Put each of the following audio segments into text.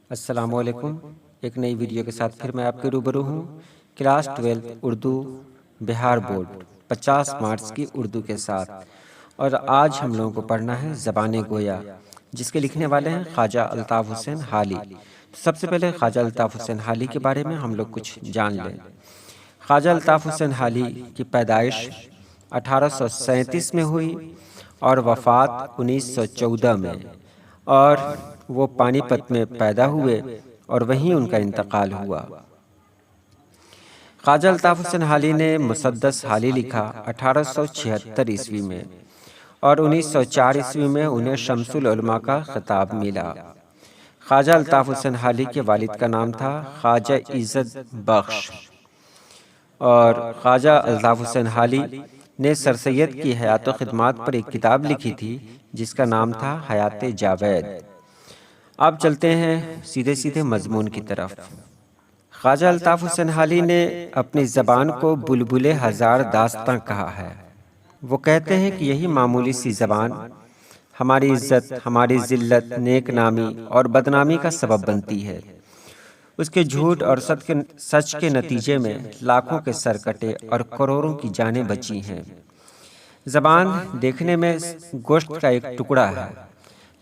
السلام علیکم۔ ایک نئی ویڈیو کے ساتھ پھر میں آپ کے روبرو ہوں۔ کلاس 12 اردو بہار بورڈ 50 مارچ کی اردو کے ساتھ، اور آج ہم لوگوں کو پڑھنا ہے زبان گویا، جس کے لکھنے والے ہیں خواجہ الطاف حسین حالی۔ سب سے پہلے خواجہ الطاف حسین حالی کے بارے میں ہم لوگ کچھ جان لیں۔ خواجہ الطاف حسین حالی کی پیدائش 1837 میں ہوئی اور وفات 1914 میں، اور وہ پانی پت میں پیدا ہوئے اور وہیں ان کا انتقال ہوا۔ خواجہ الطاف حسین حالی نے مسدس حالی لکھا 1876 عیسوی میں، اور 1904 عیسوی میں انہیں شمس العلماء کا خطاب ملا۔ خواجہ الطاف حسین حالی کے والد کا نام تھا خواجہ عزت بخش، اور خواجہ الطاف حسین حالی نے سر سید کی حیات و خدمات پر ایک کتاب لکھی تھی جس کا نام تھا حیات جاوید۔ اب چلتے ہیں سیدھے مضمون کی طرف۔ خواجہ الطاف حسین حالی نے اپنی زبان کو بلبل ہزار داستاں کہا ہے۔ وہ کہتے ہیں کہ یہی معمولی سی زبان ہماری عزت، ہماری ذلت، نیک نامی اور بدنامی کا سبب بنتی ہے۔ اس کے جھوٹ اور سچ کے نتیجے میں لاکھوں کے سر کٹے اور کروڑوں کی جانیں بچی ہیں۔ زبان دیکھنے میں گوشت کا ایک ٹکڑا ہے،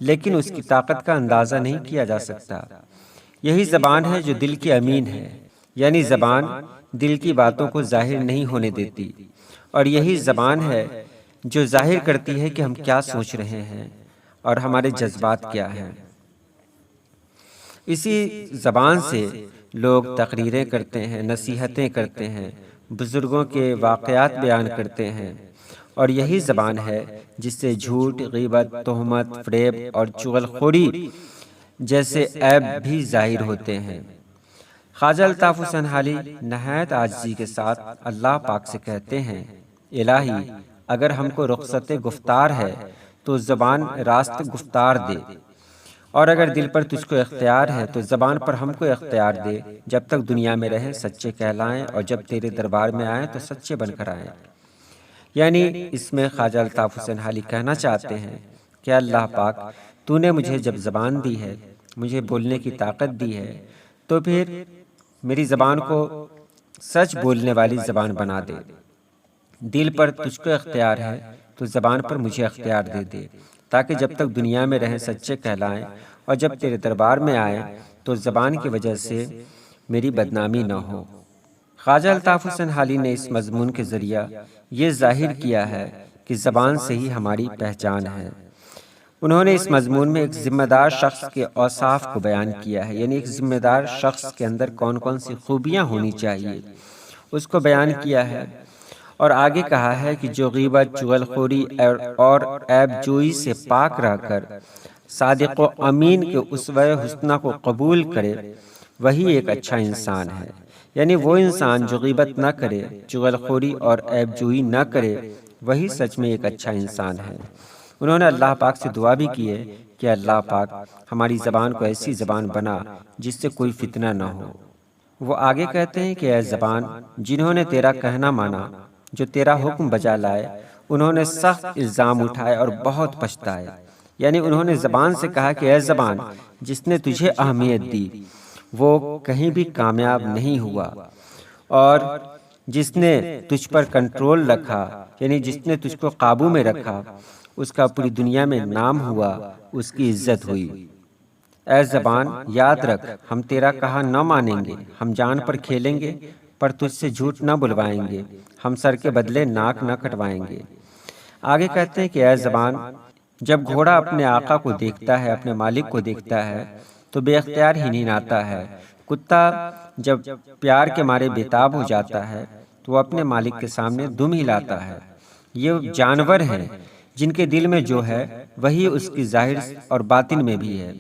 لیکن اس کی طاقت کا اندازہ نہیں کیا جا سکتا۔ یہی زبان ہے جو دل کی امین ہے، یعنی زبان دل کی باتوں کو ظاہر نہیں ہونے دیتی، اور یہی زبان ہے جو ظاہر کرتی ہے کہ ہم کیا سوچ رہے ہیں اور ہمارے جذبات کیا ہیں۔ اسی زبان سے لوگ تقریریں کرتے ہیں، نصیحتیں کرتے ہیں، بزرگوں کے واقعات بیان کرتے ہیں، اور یہی زبان ہے جس سے جھوٹ، غیبت، تہمت، فریب اور چغل خوری جیسے عیب بھی ظاہر ہوتے ہیں۔ خواجہ الطاف حسین حالی نہایت عاجزی کے ساتھ اللہ پاک سے کہتے ہیں، الہی اگر ہم کو رخصت گفتار ہے تو زبان راست گفتار دے، اور اگر دل پر تجھ کو اختیار ہے تو زبان پر ہم کو اختیار دے، جب تک دنیا میں رہیں سچے کہلائیں، اور جب تیرے دربار میں آئیں تو سچے بن کر آئیں۔ یعنی اس میں خواجہ الطاف حسین حالی کہنا چاہتے ہیں کہ اللہ پاک تو نے مجھے جب زبان دی ہے، مجھے بولنے کی طاقت دی ہے، تو پھر میری زبان کو سچ بولنے والی زبان بنا دے۔ دل پر تجھ کو اختیار ہے تو زبان پر مجھے اختیار دے دے، تاکہ جب تک دنیا میں رہیں سچے کہلائیں، اور جب تیرے دربار میں آئیں تو زبان کی وجہ سے میری بدنامی نہ ہو۔ خواجہ الطاف حسین حالی نے اس مضمون کے ذریعہ یہ ظاہر کیا ہے کہ زبان سے ہی ہماری پہچان ہے۔ انہوں نے اس مضمون میں ایک ذمہ دار شخص کے اوصاف کو بیان کیا ہے، یعنی ایک ذمہ دار شخص کے اندر کون کون سی خوبیاں ہونی چاہیے اس کو بیان کیا ہے، اور آگے کہا ہے کہ جو غیبت، چغل خوری اور عیب جوئی سے پاک رہ کر صادق و امین کے اسوہ حسنہ کو قبول کرے وہی ایک اچھا انسان ہے۔ یعنی وہ انسان جو غیبت نہ کرے، چغل خوری اور عیب جوئی نہ کرے، وہی سچ میں ایک اچھا انسان ہے۔ انہوں نے اللہ پاک سے دعا بھی کی ہے کہ اللہ پاک ہماری زبان کو ایسی زبان بنا جس سے کوئی فتنہ نہ ہو۔ وہ آگے کہتے ہیں کہ اے زبان، جنہوں نے تیرا کہنا مانا، جو تیرا حکم بجا لائے، انہوں نے سخت الزام اٹھائے اور بہت پچھتائے۔ یعنی انہوں نے زبان سے کہا کہ اے زبان، جس نے تجھے اہمیت دی وہ کہیں بھی کامیاب نہیں ہوا، اور جس نے تجھ پر کنٹرول رکھا، یعنی جس نے تجھ کو قابو میں رکھا، اس کا پوری دنیا میں نام ہوا، اس کی عزت ہوئی۔ اے زبان یاد رکھ، ہم تیرا کہا نہ مانیں گے، ہم جان پر کھیلیں گے پر تجھ سے جھوٹ نہ بلوائیں گے، ہم سر کے بدلے ناک نہ کٹوائیں گے۔ آگے کہتے ہیں کہ اے زبان، جب گھوڑا اپنے آقا کو دیکھتا ہے، اپنے مالک کو دیکھتا ہے تو بے اختیار ہی نہاتا ہے۔ کتا جب پیار کے مارے بےتاب ہو جاتا ہے تو وہ اپنے مالک کے سامنے دم ہلاتا ہے۔ یہ جانور ہیں جن کے دل میں جو ہے وہی اس کی ظاہر اور باطن میں بھی ہے،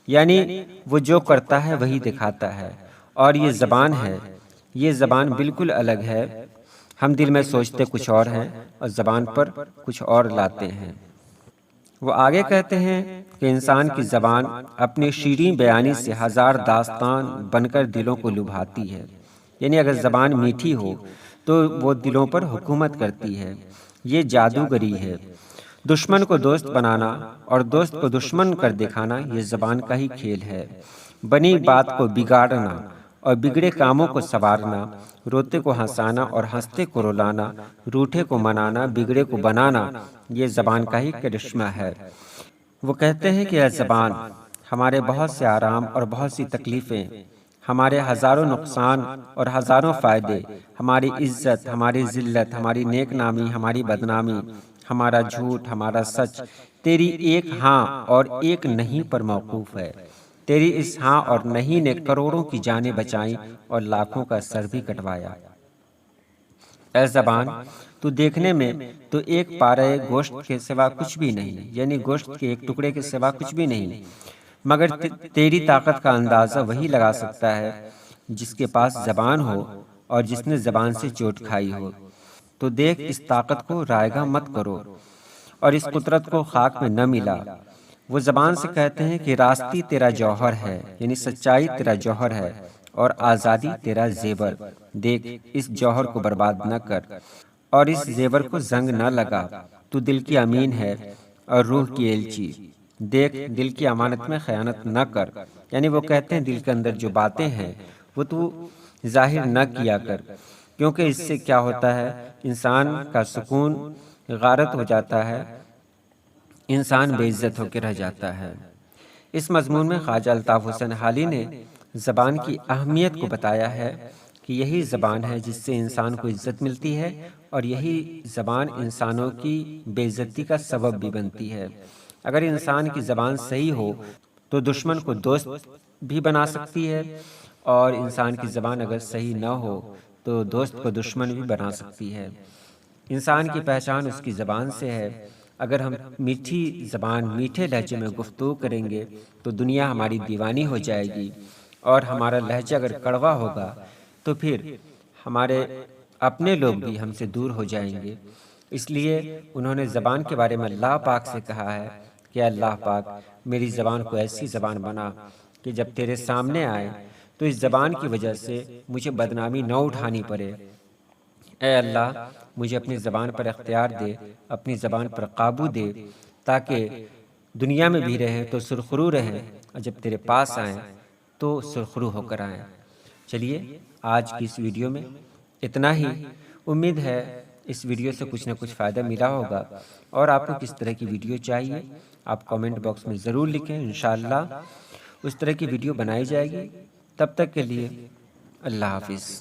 یعنی وہ جو کرتا ہے وہی دکھاتا ہے۔ اور یہ زبان ہے، یہ زبان بالکل الگ ہے، ہم دل میں سوچتے کچھ اور ہیں اور زبان پر کچھ اور لاتے ہیں۔ وہ آگے کہتے ہیں کہ انسان کی زبان اپنی شیریں بیانی سے ہزار داستان بن کر دلوں کو لبھاتی ہے۔ یعنی اگر زبان میٹھی ہو تو وہ دلوں پر حکومت کرتی ہے، یہ جادوگری ہے۔ دشمن کو دوست بنانا اور دوست کو دشمن کر دکھانا یہ زبان کا ہی کھیل ہے۔ بنی بات کو بگاڑنا اور بگڑے کاموں کو سنوارنا، روتے کو ہنسانا اور ہنستے کو رلانا، روٹھے کو منانا، بگڑے کو بنانا، یہ زبان کا ہی کرشمہ ہے۔ وہ کہتے ہیں کہ اے زبان، ہمارے بہت سے آرام اور بہت سی تکلیفیں، ہمارے ہزاروں نقصان اور ہزاروں فائدے، ہماری عزت، ہماری ذلت، ہماری نیک نامی، ہماری بدنامی، ہمارا جھوٹ، ہمارا سچ، تیری ایک ہاں اور ایک نہیں پر موقوف ہے۔ تیری اس ہاں اور نہیں نے کروڑوں کی جانیں بچائیں اور لاکھوں کا سر بھی کٹوایا۔ اے زبان، تو دیکھنے میں تو ایک پارے گوشت کے سوا کچھ بھی نہیں، یعنی گوشت کے ایک ٹکڑے کے سوا کچھ بھی نہیں، مگر تیری طاقت کا اندازہ وہی لگا سکتا ہے جس کے پاس زبان ہو اور جس نے زبان سے چوٹ کھائی ہو۔ تو دیکھ، اس طاقت کو رائگاں مت کرو اور اس قدرت کو خاک میں نہ ملا۔ وہ زبان سے کہتے ہیں کہ راستی تیرا جوہر ہے، یعنی سچائی تیرا جوہر ہے اور آزادی تیرا زیور۔ دیکھ، اس جوہر کو برباد نہ کر اور اس زیور کو زنگ نہ لگا۔ تو دل کی امین ہے اور روح کی ایلچی۔ دیکھ، دل کی امانت میں خیانت نہ کر، یعنی وہ کہتے ہیں دل کے اندر جو باتیں ہیں وہ تو ظاہر نہ کیا کر، کیونکہ اس سے کیا ہوتا ہے، انسان کا سکون غارت ہو جاتا ہے، انسان بے عزت ہو کے رہ جاتا ہے۔ اس مضمون میں خواجہ الطاف حسین حالی نے زبان کی اہمیت کو بتایا ہے کہ یہی زبان ہے جس سے انسان کو عزت ملتی ہے اور یہی زبان انسانوں کی بے عزتی کا سبب بھی بنتی ہے۔ اگر انسان کی زبان صحیح ہو تو دشمن کو دوست بھی بنا سکتی ہے، اور انسان کی زبان اگر صحیح نہ ہو تو دوست کو دشمن بھی بنا سکتی ہے۔ انسان کی پہچان اس کی زبان سے ہے۔ اگر ہم میٹھی زبان، میٹھے لہجے میں گفتگو کریں گے تو دنیا ہماری دیوانی ہو جائے گی، اور ہمارا لہجہ اگر کڑوا ہوگا تو پھر ہمارے اپنے لوگ بھی ہم سے دور ہو جائیں گے۔ اس لیے انہوں نے زبان کے بارے میں اللہ پاک سے کہا ہے کہ اللہ پاک، میری زبان کو ایسی زبان بنا کہ جب تیرے سامنے آئے تو اس زبان کی وجہ سے مجھے بدنامی نہ اٹھانی پڑے۔ اے اللہ، مجھے اپنی زبان پر اختیار دے، اپنی زبان پر قابو دے، تاکہ دنیا میں بھی رہیں تو سرخرو رہیں، اور جب تیرے پاس آئیں تو سرخرو ہو کر آئیں۔ چلیے، آج کی اس ویڈیو میں اتنا ہی۔ امید ہے اس ویڈیو سے کچھ نہ کچھ فائدہ ملا ہوگا، اور آپ کو کس طرح کی ویڈیو چاہیے آپ کامنٹ باکس میں ضرور لکھیں، انشاءاللہ اس طرح کی ویڈیو بنائی جائے گی۔ تب تک کے لیے اللہ حافظ۔